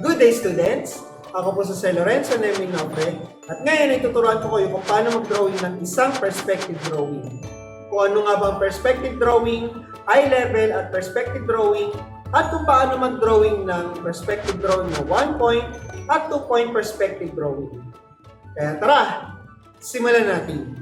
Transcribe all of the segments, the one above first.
Good day, students! Ako po si Sir Lorenzo Neming Nofre at ngayon ay tuturuan ko kayo kung paano mag-drawing ng isang perspective drawing. Kung ano nga ba ang perspective drawing, eye level at perspective drawing, at kung paano mag-drawing ng perspective drawing na 1 point at 2 point perspective drawing. Kaya tara, simulan natin!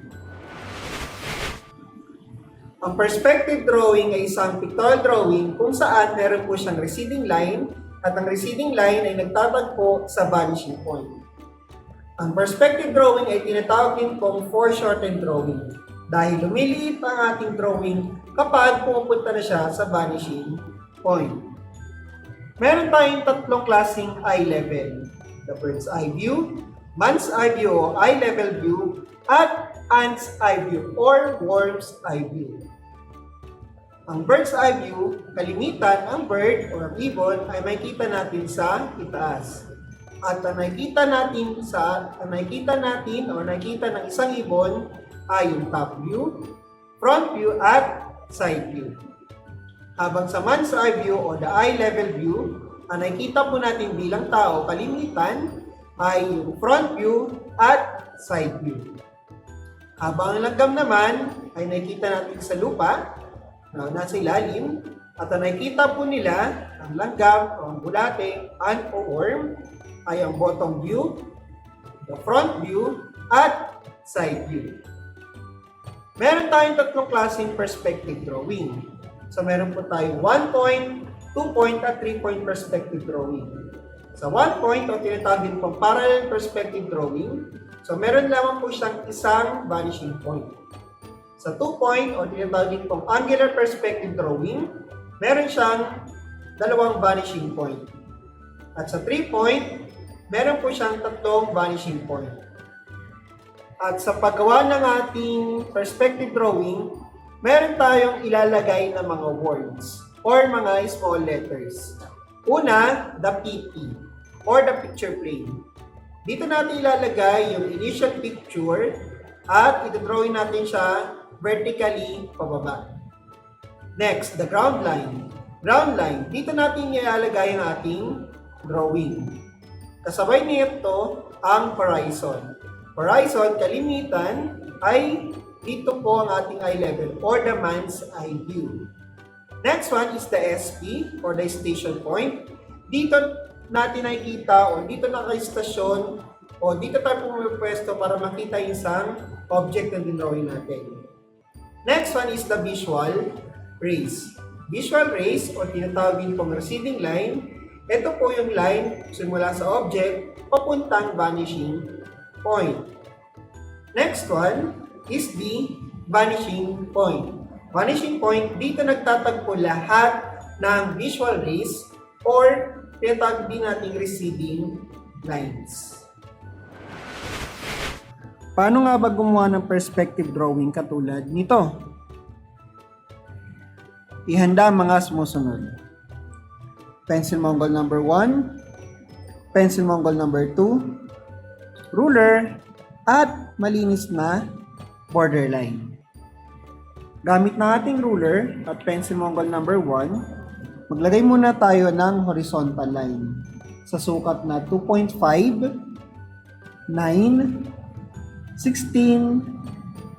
Ang perspective drawing ay isang pictorial drawing kung saan meron po siyang receding line at ang receding line ay nagtatagpo sa vanishing point. Ang perspective drawing ay tinatawag din pong foreshortened drawing dahil lumiliit ang ating drawing kapag pumupunta na siya sa vanishing point. Meron tayong tatlong klaseng eye level: the bird's eye view, man's eye view o eye level view, at ant's eye view or worm's eye view. Ang bird's eye view, kalimitan ang bird or ibon ay makikita natin sa itaas. At ang nakikita ng isang ibon ay yung top view, front view at side view. Habang sa man's eye view o the eye level view, ang nakikita po natin bilang tao kalimitan ay yung front view at side view. Habang ang langgam naman ay nakikita natin sa lupa na nasa ilalim, at ang nakikita po nila ang langgam o ang bulate, ant o worm ay ang bottom view, the front view at side view. Meron tayong tatlong klaseng perspective drawing. So meron po tayong 1 point, 2 point at 3 point perspective drawing. Sa 1 point o tinatawag din pong parallel perspective drawing, so meron lamang po siyang isang vanishing point. Sa 2 point o tinatawag din pong angular perspective drawing, meron siyang dalawang vanishing point. At sa 3 point, meron po siyang tatlong vanishing point. At sa paggawa ng ating perspective drawing, meron tayong ilalagay na mga words or mga small letters. Una, the PP or the picture plane. Dito natin ilalagay yung initial picture at ito-drawing natin siya vertically pababa. Next, the ground line. Ground line, dito natin ilalagay ang ating drawing. Kasabay nito ang horizon. Horizon, kalimitan, ay dito po ang ating eye level or the man's eye view. Next one is the SP or the station point. Dito natin nakikita o dito naka-stasyon o dito tayo pumipwesto para makita yung isang object na dinrawing natin. Next one is the visual rays. Visual rays o tinatawag din pong receding line. Ito po yung line simula sa object papuntang vanishing point. Next one is the vanishing point. Vanishing point, dito nagtatagpo lahat ng visual rays or tinatawag din nating receding lines. Paano nga ba gumawa ng perspective drawing katulad nito? Ihanda ang mga sumusunod. Pencil Mongol number 1, pencil Mongol number 2, ruler, at malinis na borderline. Gamit na ating ruler at pencil Mongol number 1, maglagay muna tayo ng horizontal line sa sukat na 2.5, 9, 16,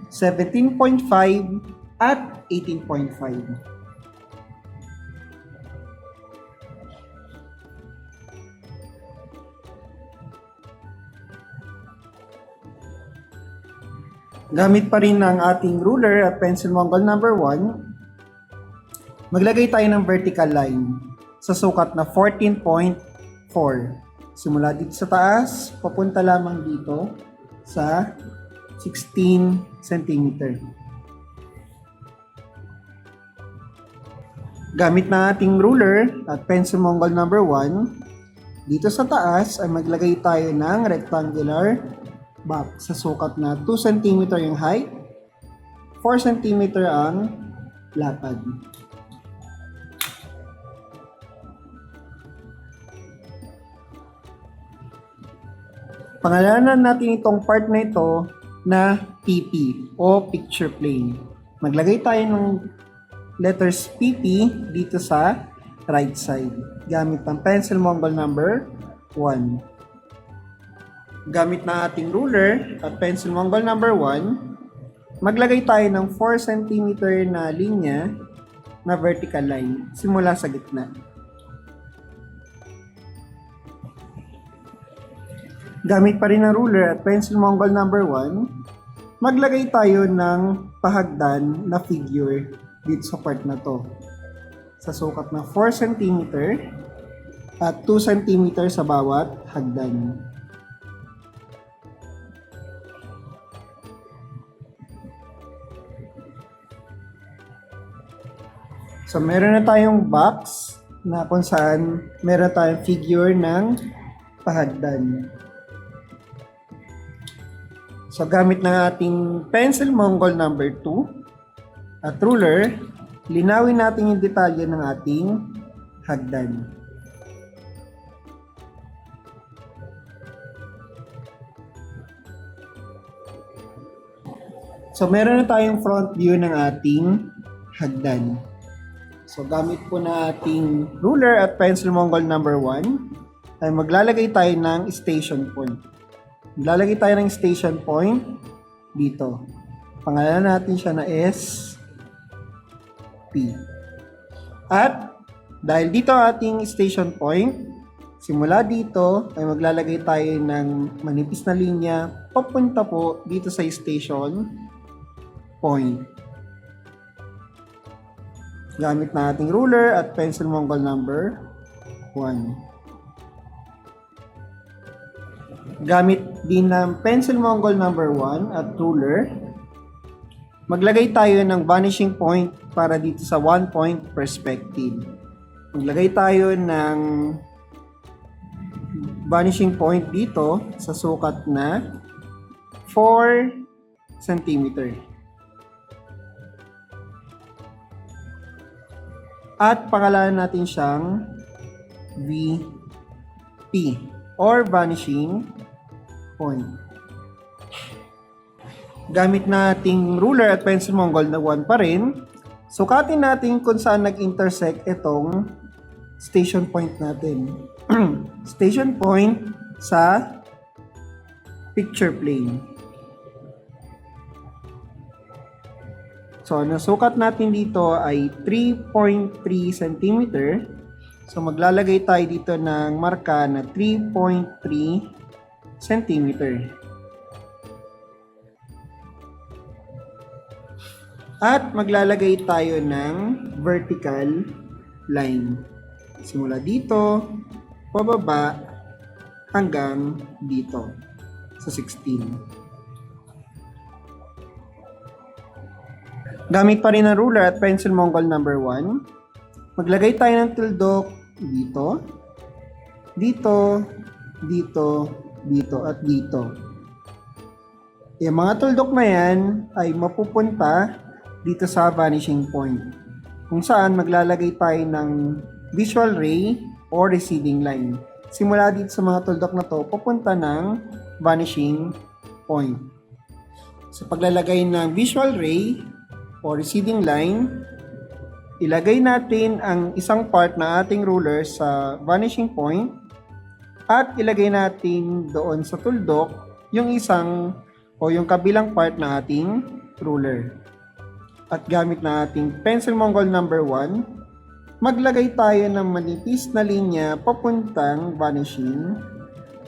17.5, at 18.5. Gamit pa rin ang ating ruler at pencil Mongol number 1, maglagay tayo ng vertical line sa sukat na 14.4. Simula dito sa taas, papunta lamang dito sa 16 cm. Gamit na ating ruler at pencil Mongol number 1, dito sa taas ay maglagay tayo ng rectangular box sa sukat na 2 cm yung height, 4 cm ang lapad. Pangalanan natin itong part na ito na PP o picture plane. Maglagay tayo ng letters PP dito sa right side gamit ang pencil Mongol number 1. Gamit na ating ruler at pencil Mongol number 1, maglagay tayo ng 4 cm na linya na vertical line simula sa gitna. Gamit pa rin ang ruler at pencil Mongol number 1, maglagay tayo ng pahagdan na figure dito sa part na to. Sa sukat na 4 cm at 2 cm sa bawat hagdan. So, meron na tayong box na kung saan meron tayong figure ng pahagdan. So, gamit ng ating pencil Mongol number 2 at ruler, linawin natin yung detalye ng ating hagdan. So, meron na tayong front view ng ating hagdan. So, gamit po na ating ruler at pencil Mongol number 1, ay maglalagay tayo ng station point. Maglalagay tayo ng station point dito. Pangalanan natin siya na S, P. At, dahil dito ating station point, simula dito ay maglalagay tayo ng manipis na linya papunta po dito sa station point. Gamit na ating ruler at pencil Mongol number 1. Gamit din ng pencil Mongol number 1 at ruler, maglagay tayo ng vanishing point para dito sa 1 point perspective. Maglagay tayo ng vanishing point dito sa sukat na 4 cm. At pangalanan natin siyang VP or vanishing point. Gamit nating ruler at pencil Mongol na 1 pa rin, sukatin natin kung saan nag-intersect itong station point natin. Station point sa picture plane. So, nasukat natin dito ay 3.3 cm. So, maglalagay tayo dito ng marka na 3.3 cm. At maglalagay tayo ng vertical line. Simula dito, pababa, hanggang dito sa 16. Gamit pa rin ang ruler at pencil Mongol number 1, maglagay tayo ng tuldok dito, dito, dito, dito, at dito. Yung mga tuldok na yan ay mapupunta dito sa vanishing point, kung saan maglalagay tayo ng visual ray or receding line. Simula dito sa mga tuldok na to, pupunta ng vanishing point. Sa paglalagay ng visual ray o receding line, ilagay natin ang isang part na ating ruler sa vanishing point at ilagay natin doon sa tuldok yung isang o yung kabilang part na ating ruler. At gamit na ating pencil Mongol number 1, maglagay tayo ng manipis na linya papuntang vanishing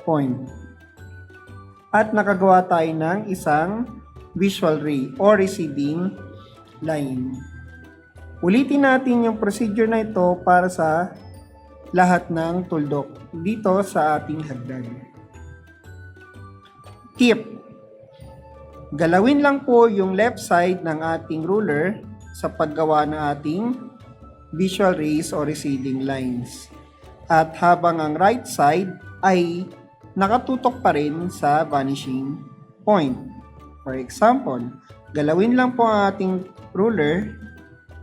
point. At nakagawa tayo ng isang visual ray o receding line. Ulitin natin yung procedure na ito para sa lahat ng tuldok dito sa ating hagdan. Tip: galawin lang po yung left side ng ating ruler sa paggawa ng ating visual rays o receding lines. At habang ang right side ay nakatutok pa rin sa vanishing point. For example, galawin lang po ang ating ruler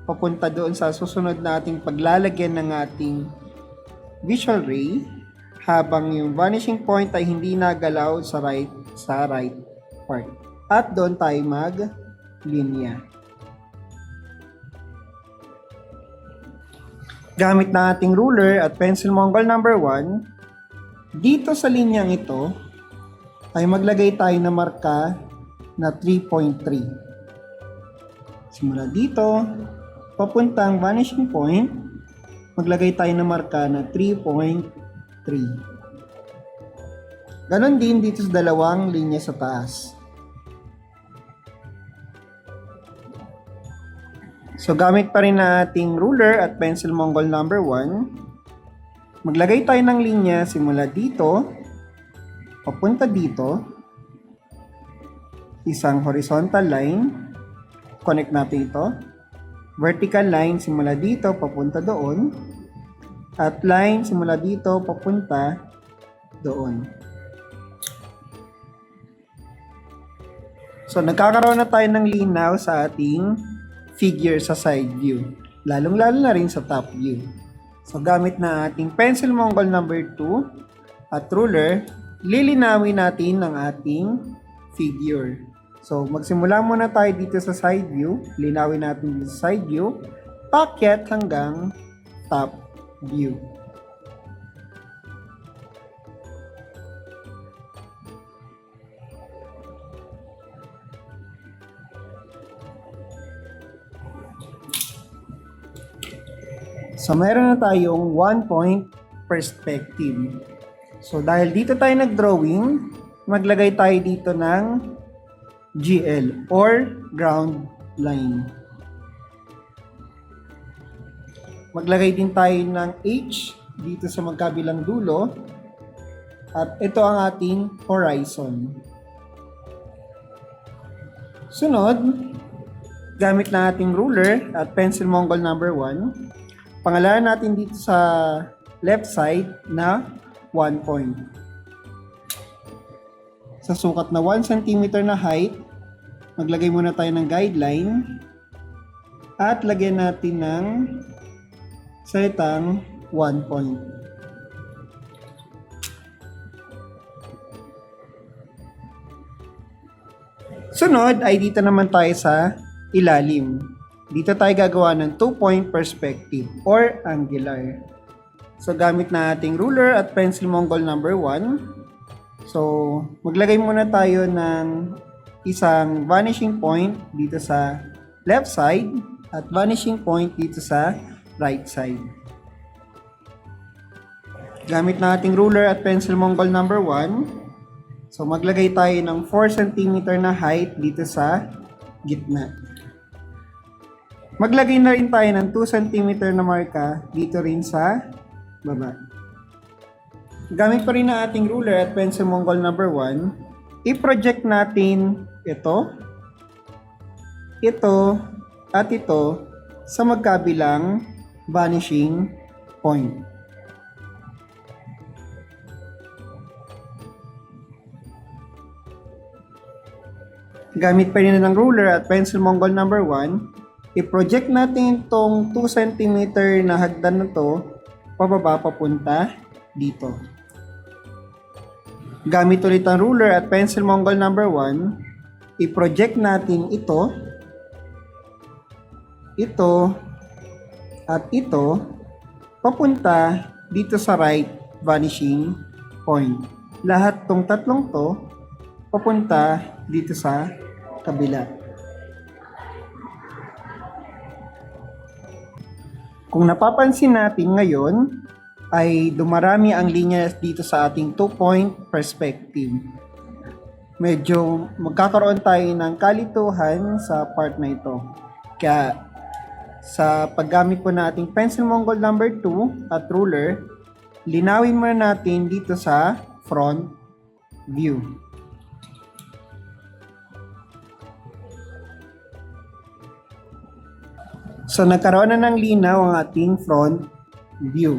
papunta doon sa susunod na ating paglalagyan ng ating visual ray habang yung vanishing point ay hindi nagalaw sa right part. At doon tayo mag-linya. Gamit na ating ruler at pencil Mongol number 1, dito sa linyang ito ay maglagay tayo ng marka na 3.3. Simula dito, papuntang vanishing point, maglagay tayo ng marka na 3.3. Ganon din dito sa dalawang linya sa taas. So gamit pa rin na ating ruler at pencil Mongol number 1, maglagay tayo ng linya simula dito, papunta dito, isang horizontal line, connect natin ito, vertical line simula dito, papunta doon, at line simula dito, papunta doon. So nagkakaroon na tayo ng linaw sa ating figure sa side view, lalong-lalo na rin sa top view. So gamit na ating pencil Mongol number 2 at ruler, lilinawin natin ang ating figure. So magsimula muna tayo dito sa side view, linawin natin dito sa side view, paakyat hanggang top view. So, meron na tayong 1-point perspective. So, dahil dito tayo nag-drawing, maglagay tayo dito ng GL or ground line. Maglagay din tayo ng H dito sa magkabilang dulo. At ito ang ating horizon. Sunod, gamit na ating ruler at pencil Mongol number 1, pangalanan natin dito sa left side na 1 point. Sa sukat na 1 cm na height, maglagay muna tayo ng guideline at lagyan natin ng salitang 1 point. Sunod ay dito naman tayo sa ilalim. Dito tayo gagawa ng 2-point perspective or angular. So gamit na ating ruler at pencil Mongol number 1. So maglagay muna tayo ng isang vanishing point dito sa left side at vanishing point dito sa right side. Gamit na ating ruler at pencil Mongol number 1. So maglagay tayo ng 4 cm na height dito sa gitna. Maglagay na rin tayo ng 2 cm na marka dito rin sa baba. Gamit pa rin na ating ruler at pencil Mongol number 1, i-project natin ito, at ito sa magkabilang vanishing point. Gamit pa rin na ng ruler at pencil Mongol number 1, i-project natin itong 2 cm na hagdan na to pababa papunta dito. Gamit ulit ang ruler at pencil Mongol number 1, i-project natin ito, at ito papunta dito sa right vanishing point. Lahat tong tatlong to papunta dito sa kabila. Kung napapansin natin ngayon, ay dumarami ang linya dito sa ating 2-point perspective. Medyo magkakaroon tayo ng kalituhan sa part na ito. Kaya sa paggamit po na ating pencil Mongol number 2 at ruler, linawin muna natin dito sa front view. So nagkaroon na ng linaw ang ating front view.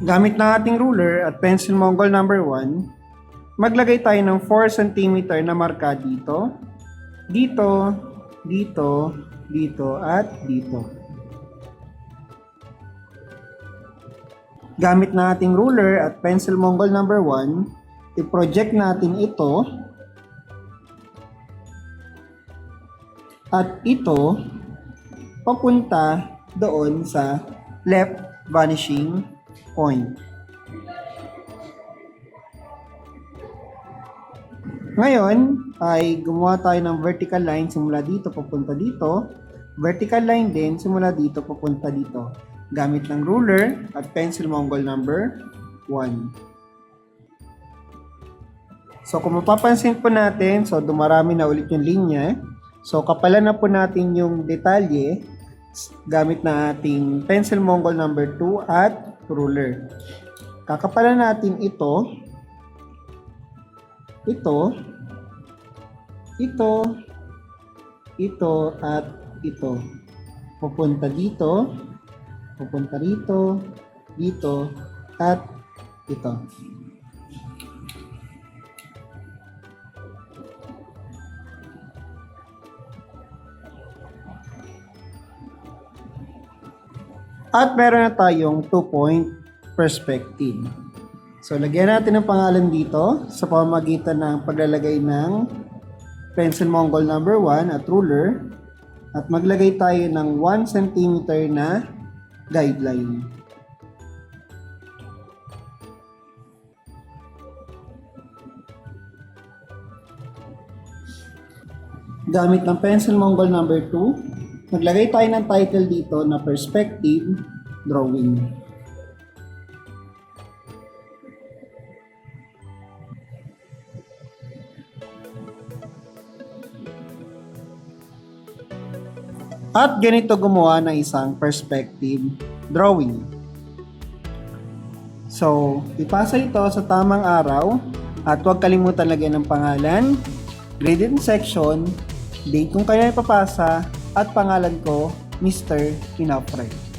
Gamit ng ating ruler at pencil Mongol number 1, maglagay tayo ng 4 cm na marka dito, dito, dito, dito, at dito. Gamit ng ating ruler at pencil Mongol number 1, i-project natin ito, at ito, papunta doon sa left vanishing point. Ngayon, ay gumawa tayo ng vertical line simula dito papunta dito. Vertical line din simula dito papunta dito. Gamit ng ruler at pencil Mongol number 1. So kung mapapansin po natin, so dumarami na ulit yung linya. So kapalan na po natin yung detalye gamit na ating pencil Mongol number 2 at ruler. Kakapalan natin ito, at ito. Pupunta dito, pupunta rito, dito, at ito. At meron na tayong 2-point perspective. So, lagyan natin ng pangalan dito sa pamamagitan ng paglalagay ng pencil Mongol number 1 at ruler. At maglagay tayo ng 1 cm na guideline. Gamit ng pencil Mongol number 2, maglagay tayo ng title dito na perspective drawing. At ganito gumawa ng isang perspective drawing. So, ipasa ito sa tamang araw at huwag kalimutan lagyan ng pangalan, graded section, date kung kaya ipapasa at pangalan ko, Mr. Pinapre.